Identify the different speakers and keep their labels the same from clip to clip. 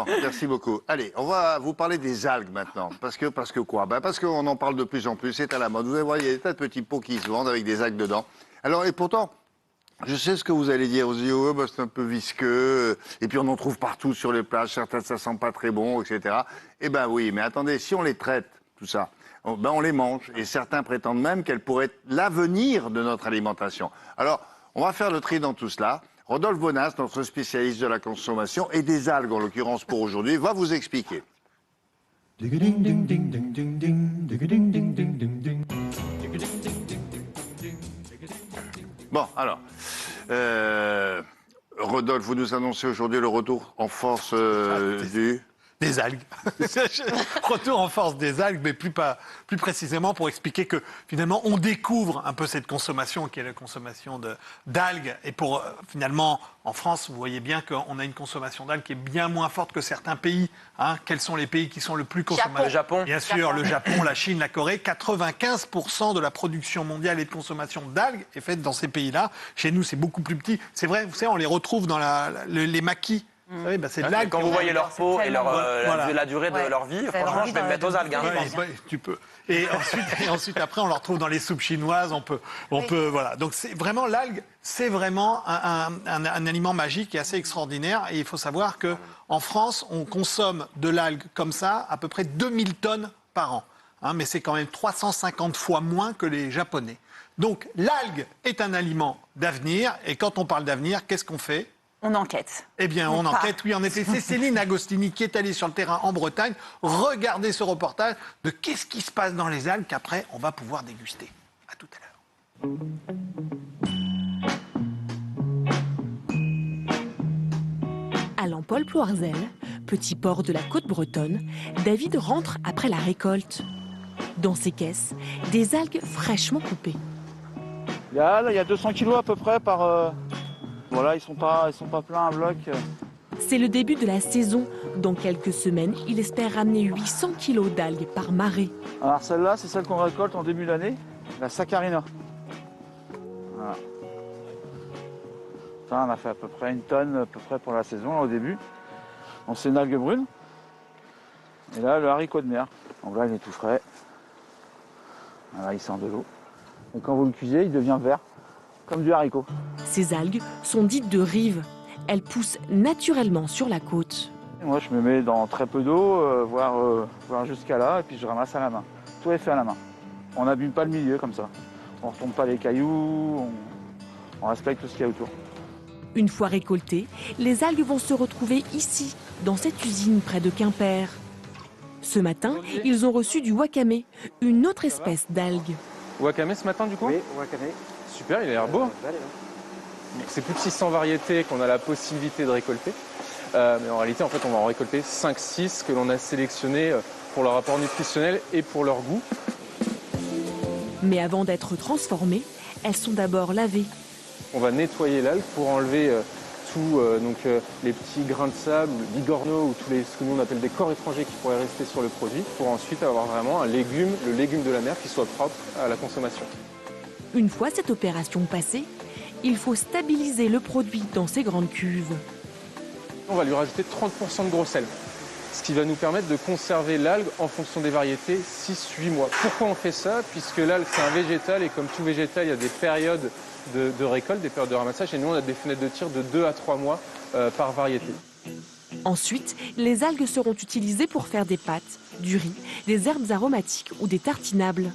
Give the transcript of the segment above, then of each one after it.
Speaker 1: Merci beaucoup. Allez, on va vous parler des algues maintenant. Parce que quoi? Parce qu'on en parle de plus en plus, c'est à la mode. Vous allez voir, il y a des tas de petits pots qui se vendent avec des algues dedans. Alors, et pourtant, je sais ce que vous allez dire. Vous allez dire, ouais, c'est un peu visqueux. Et puis, on en trouve partout sur les plages. Certains, ça sent pas très bon, etc. Eh ben oui, mais attendez, si on les traite, tout ça, on les mange. Et certains prétendent même qu'elles pourraient être l'avenir de notre alimentation. Alors, on va faire le tri dans tout cela. Rodolphe Bonas, notre spécialiste de la consommation et des algues, en l'occurrence pour aujourd'hui, va vous expliquer. Bon, alors, Rodolphe, vous nous annoncez aujourd'hui le retour en force du...
Speaker 2: Des algues. Retour en force des algues, mais plus précisément pour expliquer que finalement on découvre un peu cette consommation qui est la consommation d'algues. Et pour finalement, en France, vous voyez bien qu'on a une consommation d'algues qui est bien moins forte que certains pays. Hein. Quels sont les pays qui sont le plus consommateurs?
Speaker 3: Le Japon.
Speaker 2: Bien sûr, le Japon, la Chine, la Corée. 95% de la production mondiale et de consommation d'algues est faite dans ces pays-là. Chez nous, c'est beaucoup plus petit. C'est vrai, vous savez, on les retrouve dans les maquis. Vous savez, c'est de l'algue.
Speaker 3: Quand vous voyez leur peau et la durée de leur vie, franchement, je vais me mettre aux algues.
Speaker 2: Tu peux. Et ensuite, après, on le retrouve dans les soupes chinoises. On peut, voilà. Donc, c'est vraiment l'algue, c'est vraiment un aliment magique et assez extraordinaire. Et il faut savoir que en France, on consomme de l'algue comme ça à peu près 2000 tonnes par an. Hein, mais c'est quand même 350 fois moins que les Japonais. Donc, l'algue est un aliment d'avenir. Et quand on parle d'avenir, qu'est-ce qu'on fait?
Speaker 4: On enquête.
Speaker 2: Eh bien, on enquête, oui, en effet. C'est Céline Agostini qui est allée sur le terrain en Bretagne, regarder ce reportage de qu'est-ce qui se passe dans les algues qu'après, on va pouvoir déguster. À tout à l'heure.
Speaker 5: À Lampol-Ploirzel, petit port de la côte bretonne, David rentre après la récolte. Dans ses caisses, des algues fraîchement coupées.
Speaker 6: Il y a 200 kilos à peu près par... Voilà, ils sont pas pleins à bloc.
Speaker 5: C'est le début de la saison. Dans quelques semaines, il espère ramener 800 kilos d'algues par marée.
Speaker 6: Alors celle-là, c'est celle qu'on récolte en début d'année, la Saccharina. Voilà. Ça, on a fait à peu près une tonne à peu près pour la saison là, au début. Donc c'est une algue brune. Et là, le haricot de mer. Donc là, il est tout frais. Voilà, il sort de l'eau. Et quand vous le cuisez, il devient vert, comme du haricot.
Speaker 5: Ces algues sont dites de rive. Elles poussent naturellement sur la côte.
Speaker 6: Moi, je me mets dans très peu d'eau, voire jusqu'à là, et puis je ramasse à la main. Tout est fait à la main. On n'abîme pas le milieu comme ça. On ne retombe pas les cailloux, on respecte tout ce qu'il y a autour.
Speaker 5: Une fois récoltées, les algues vont se retrouver ici, dans cette usine près de Quimper. Ce matin, ils ont reçu du wakame, une autre espèce d'algue.
Speaker 7: Wakame ce matin du coup?
Speaker 6: Oui, wakame.
Speaker 7: Super, il a l'air beau. C'est plus de 600 variétés qu'on a la possibilité de récolter. Mais en réalité, on va en récolter 5-6 que l'on a sélectionnés pour leur rapport nutritionnel et pour leur goût.
Speaker 5: Mais avant d'être transformées, elles sont d'abord lavées.
Speaker 7: On va nettoyer l'algue pour enlever les petits grains de sable, les bigorneaux ou ce que nous on appelle des corps étrangers qui pourraient rester sur le produit, pour ensuite avoir vraiment le légume de la mer qui soit propre à la consommation.
Speaker 5: Une fois cette opération passée, il faut stabiliser le produit dans ces grandes cuves.
Speaker 7: On va lui rajouter 30% de gros sel, ce qui va nous permettre de conserver l'algue en fonction des variétés 6-8 mois. Pourquoi on fait ça? Puisque l'algue c'est un végétal et comme tout végétal, il y a des périodes de récolte, des périodes de ramassage et nous on a des fenêtres de tir de 2 à 3 mois par variété.
Speaker 5: Ensuite, les algues seront utilisées pour faire des pâtes, du riz, des herbes aromatiques ou des tartinables.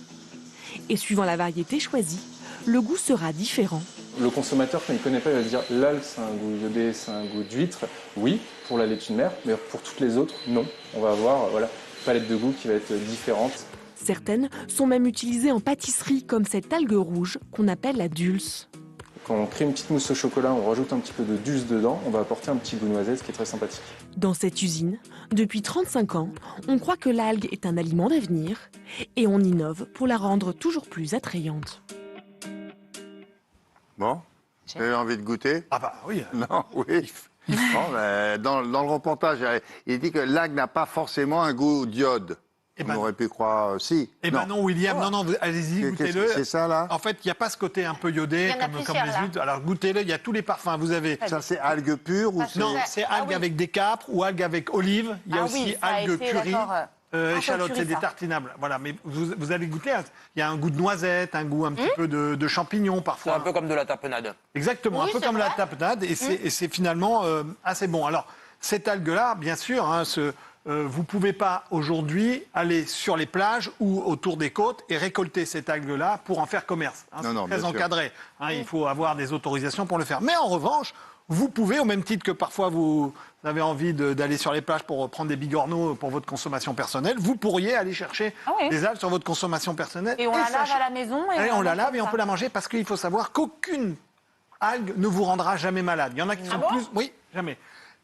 Speaker 5: Et suivant la variété choisie, le goût sera différent.
Speaker 7: Le consommateur qui ne connaît pas, il va dire l'algue c'est un goût iodé, c'est un goût d'huître. Oui, pour la laitue de mer, mais pour toutes les autres, non. On va avoir une palette de goût qui va être différente.
Speaker 5: Certaines sont même utilisées en pâtisserie, comme cette algue rouge qu'on appelle la dulce.
Speaker 7: Quand on crée une petite mousse au chocolat, on rajoute un petit peu de dulce dedans, on va apporter un petit goût noisette, ce qui est très sympathique.
Speaker 5: Dans cette usine, depuis 35 ans, on croit que l'algue est un aliment d'avenir et on innove pour la rendre toujours plus attrayante.
Speaker 1: Bon, vous avez envie de goûter?
Speaker 2: Ah bah oui.
Speaker 1: Non, oui. Bon, dans le reportage, il dit que l'algue n'a pas forcément un goût d'iode. On aurait pu croire, si.
Speaker 2: Eh ben non, William, non, allez-y, goûtez-le.
Speaker 1: C'est ça, là?
Speaker 2: En fait, il n'y a pas ce côté un peu iodé, comme les huîtres. Alors, goûtez-le, il y a tous les parfums. Vous avez...
Speaker 1: Ça, c'est algues pures ou c'est...
Speaker 2: Non, c'est algues avec des capres ou algues avec olives. Il y a aussi algues curry. Échalotes, c'est des tartinables. Voilà, mais vous allez goûter. Il y a un goût de noisette, un goût un petit peu de champignons
Speaker 3: C'est
Speaker 2: parfois.
Speaker 3: un peu comme de la tapenade.
Speaker 2: Exactement,
Speaker 4: Oui,
Speaker 2: un peu
Speaker 4: c'est
Speaker 2: comme
Speaker 4: vrai.
Speaker 2: la tapenade. Et c'est finalement assez bon. Alors, cette algue-là, bien sûr, hein, vous ne pouvez pas aujourd'hui aller sur les plages ou autour des côtes et récolter cette algue-là pour en faire commerce. Hein,
Speaker 1: Non,
Speaker 2: c'est très
Speaker 1: bien sûr.
Speaker 2: encadré. Hein, il faut avoir des autorisations pour le faire. Mais en revanche, vous pouvez, au même titre que parfois vous avez envie d'aller sur les plages pour prendre des bigorneaux pour votre consommation personnelle, vous pourriez aller chercher des algues sur votre consommation personnelle.
Speaker 4: Et on la lave à la maison.
Speaker 2: Et on la lave et on
Speaker 4: ça.
Speaker 2: peut la manger parce qu'il faut savoir qu'aucune algue ne vous rendra jamais malade. Il y en a qui sont plus... Oui, jamais.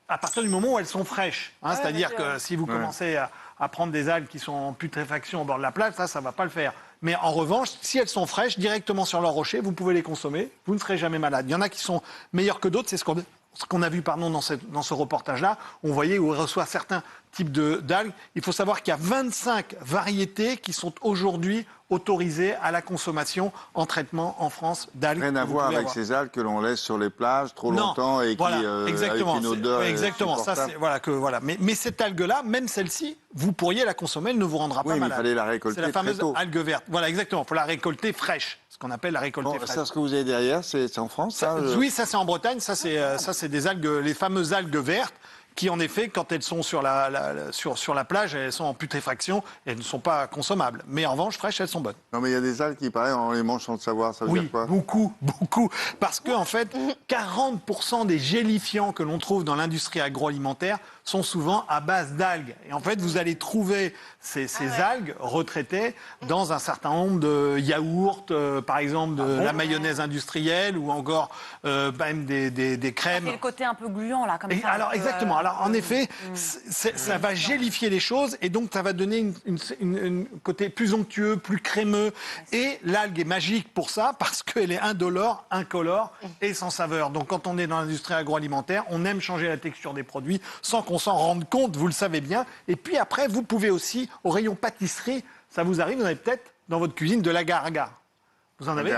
Speaker 2: À partir du moment où elles sont fraîches. Hein, c'est-à-dire que si vous commencez à prendre des algues qui sont en putréfaction au bord de la plage, ça ne va pas le faire. Mais en revanche, si elles sont fraîches, directement sur leur rocher, vous pouvez les consommer. Vous ne serez jamais malade. Il y en a qui sont meilleurs que d'autres. C'est ce qu'on a vu dans ce reportage-là. On voyait où on reçoit certains types d'algues. Il faut savoir qu'il y a 25 variétés qui sont aujourd'hui autorisées à la consommation en traitement en France d'algues.
Speaker 1: Rien à voir avec ces algues que l'on laisse sur les plages trop longtemps et qui,
Speaker 2: exactement,
Speaker 1: avec une odeur
Speaker 2: exactement. Ça,
Speaker 1: insupportable.
Speaker 2: Mais cette algue-là, même celle-ci, vous pourriez la consommer, elle ne vous rendra pas
Speaker 1: Oui, mais il
Speaker 2: malade.
Speaker 1: fallait la récolter
Speaker 2: C'est la fameuse
Speaker 1: très tôt.
Speaker 2: algue verte. Voilà, exactement. Il faut la récolter fraîche, ce qu'on appelle la récolter fraîche.
Speaker 1: Ça, ce que vous avez derrière, c'est en France, ça
Speaker 2: Oui, ça c'est en Bretagne. Ça c'est des algues, les fameuses algues vertes, qui en effet, quand elles sont sur la plage, elles sont en putréfaction, elles ne sont pas consommables. Mais en revanche, fraîches, elles sont bonnes.
Speaker 1: Non, mais il y a des algues qui, pareil, on les mange sans le savoir. Ça veut
Speaker 2: Oui,
Speaker 1: dire quoi?
Speaker 2: beaucoup. Parce que, en fait, 40% des gélifiants que l'on trouve dans l'industrie agroalimentaire sont souvent à base d'algues. Et en fait, vous allez trouver ces algues retraitées dans un certain nombre de yaourts, par exemple de la mayonnaise industrielle ou encore même des crèmes.
Speaker 4: C'est le côté un peu gluant, là, comme ça.
Speaker 2: Alors, exactement. Alors, en effet, ça va gélifier les choses et donc ça va donner un côté plus onctueux, plus crémeux. Et l'algue est magique pour ça parce qu'elle est indolore, incolore et sans saveur. Donc, quand on est dans l'industrie agroalimentaire, on aime changer la texture des produits sans qu'on s'en rende compte, vous le savez bien. Et puis après, vous pouvez aussi, au rayon pâtisserie, ça vous arrive, vous avez peut-être dans votre cuisine de l'agar-agar. Vous en avez?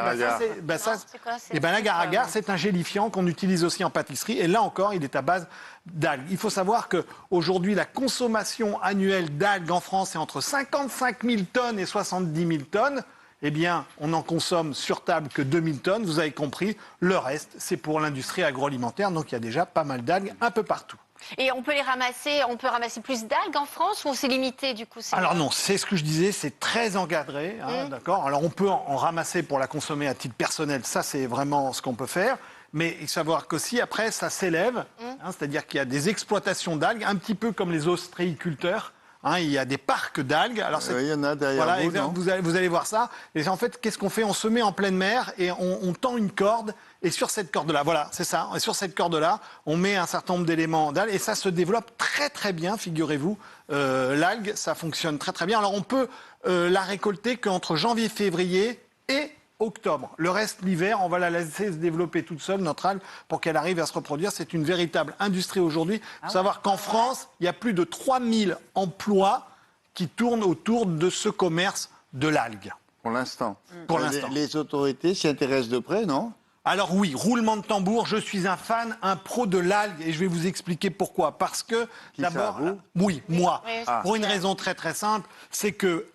Speaker 2: L'agar-agar, c'est un gélifiant qu'on utilise aussi en pâtisserie. Et là encore, il est à base d'algues. Il faut savoir qu'aujourd'hui, la consommation annuelle d'algues en France est entre 55 000 tonnes et 70 000 tonnes. Eh bien, on n'en consomme sur table que 2 000 tonnes. Vous avez compris, le reste, c'est pour l'industrie agroalimentaire. Donc, il y a déjà pas mal d'algues un peu partout.
Speaker 8: Et on peut les ramasser, on peut ramasser plus d'algues en France ou c'est limité du coup?
Speaker 2: Alors non, c'est ce que je disais, c'est très encadré, hein, d'accord. Alors on peut en ramasser pour la consommer à titre personnel, ça c'est vraiment ce qu'on peut faire. Mais il faut savoir qu'aussi après ça s'élève, hein, c'est-à-dire qu'il y a des exploitations d'algues, un petit peu comme les ostréiculteurs. Hein, il y a des parcs d'algues. Alors
Speaker 1: il y en a derrière vous, non?
Speaker 2: vous allez voir ça. Et en fait, qu'est-ce qu'on fait? On se met en pleine mer et on tend une corde. Et sur cette corde-là, voilà, c'est ça. Et sur cette corde-là, on met un certain nombre d'éléments d'algues. Et ça se développe très très bien, figurez-vous. L'algue, ça fonctionne très très bien. Alors on peut la récolter qu'entre janvier, février et octobre. Le reste, l'hiver, on va la laisser se développer toute seule, notre algue, pour qu'elle arrive à se reproduire. C'est une véritable industrie aujourd'hui. Il faut savoir qu'en France, il y a plus de 3000 emplois qui tournent autour de ce commerce de l'algue.
Speaker 1: Pour l'instant.
Speaker 2: Pour l'instant.
Speaker 1: Les autorités s'y intéressent de près, non?
Speaker 2: Alors oui, roulement de tambour, je suis un fan, un pro de l'algue et je vais vous expliquer pourquoi. Parce que d'abord, oui, moi, pour une raison très très simple, c'est que,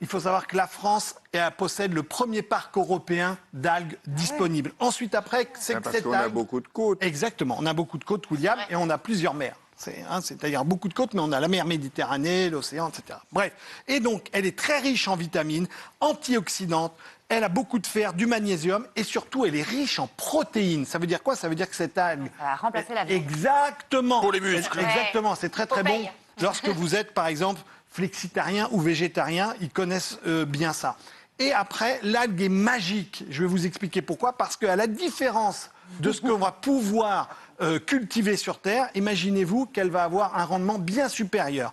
Speaker 2: il faut savoir que la France possède le premier parc européen d'algues disponible. Ensuite, après, c'est que
Speaker 1: parce
Speaker 2: cette
Speaker 1: qu'on
Speaker 2: algue...
Speaker 1: a beaucoup de côtes.
Speaker 2: Exactement, on a beaucoup de côtes, William, et on a plusieurs mers. C'est-à-dire beaucoup de côtes, mais on a la mer Méditerranée, l'océan, etc. Bref, et donc elle est très riche en vitamines, antioxydantes, elle a beaucoup de fer, du magnésium, et surtout elle est riche en protéines. Ça veut dire quoi? Ça veut dire que cette algue...
Speaker 4: Ça va remplacer la viande.
Speaker 2: Exactement.
Speaker 3: Pour les muscles.
Speaker 2: Exactement, c'est très très bon.
Speaker 8: Popeye.
Speaker 2: Lorsque vous êtes, par exemple, flexitarien ou végétarien, ils connaissent bien ça. Et après, l'algue est magique. Je vais vous expliquer pourquoi. Parce qu'à la différence de ce qu'on va pouvoir cultiver sur Terre, imaginez-vous qu'elle va avoir un rendement bien supérieur.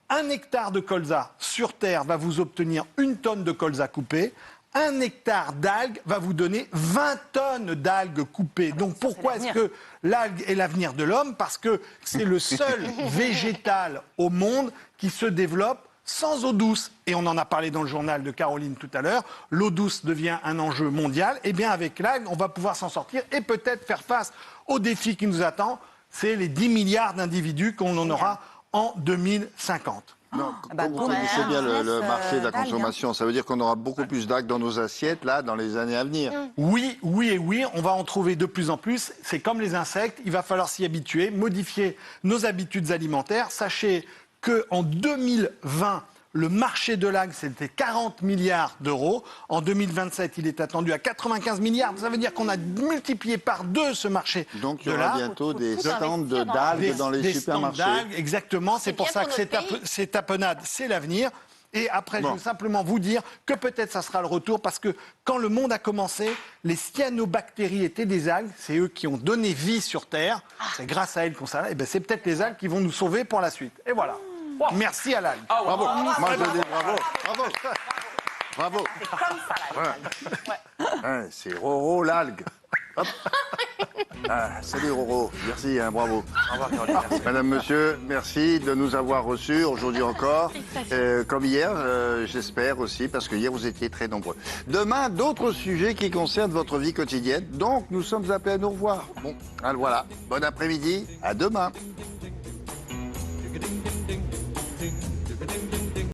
Speaker 2: 1 hectare de colza sur Terre va vous obtenir 1 tonne de colza coupée. 1 hectare d'algues va vous donner 20 tonnes d'algues coupées. Donc pourquoi est-ce que l'algue est l'avenir de l'homme? Parce que c'est le seul végétal au monde qui se développe sans eau douce, et on en a parlé dans le journal de Caroline tout à l'heure, l'eau douce devient un enjeu mondial, et bien avec l'algue, on va pouvoir s'en sortir et peut-être faire face au défi qui nous attend, c'est les 10 milliards d'individus qu'on en aura en 2050.
Speaker 1: Non, comme vous connaissez bien le marché de la consommation, ça veut dire qu'on aura beaucoup plus d'algues dans nos assiettes, là, dans les années à venir.
Speaker 2: Oui, on va en trouver de plus en plus. C'est comme les insectes, il va falloir s'y habituer, modifier nos habitudes alimentaires. Sachez qu'en 2020, le marché de l'algue, c'était 40 milliards d'euros. En 2027, il est attendu à 95 milliards. Ça veut dire qu'on a multiplié par 2 ce marché.
Speaker 1: Donc il
Speaker 2: de
Speaker 1: y aura
Speaker 2: l'algue.
Speaker 1: bientôt des stands d'algues dans les supermarchés.
Speaker 2: D'algues, exactement. C'est pour
Speaker 8: bien
Speaker 2: ça
Speaker 8: pour
Speaker 2: que
Speaker 8: notre pays.
Speaker 2: ces tapenades, c'est l'avenir. Et après, je veux simplement vous dire que peut-être ça sera le retour, parce que quand le monde a commencé, les cyanobactéries étaient des algues, c'est eux qui ont donné vie sur Terre, c'est grâce à elles qu'on s'arrête, et ben c'est peut-être les algues qui vont nous sauver pour la suite. Et voilà. Merci à l'algue.
Speaker 1: Bravo. Moi, je dis bravo. Bravo. Bravo.
Speaker 4: C'est comme ça, là.
Speaker 1: Hein, c'est Roro l'algue. Hop. Ah, salut Roro, merci, hein, bravo.
Speaker 3: Au revoir, Caroline. Merci.
Speaker 1: Madame, monsieur, merci de nous avoir reçus aujourd'hui encore. Comme hier, j'espère aussi, parce que hier vous étiez très nombreux. Demain, d'autres sujets qui concernent votre vie quotidienne. Donc, nous sommes appelés à nous revoir. Bon, alors voilà. Bon après-midi, à demain.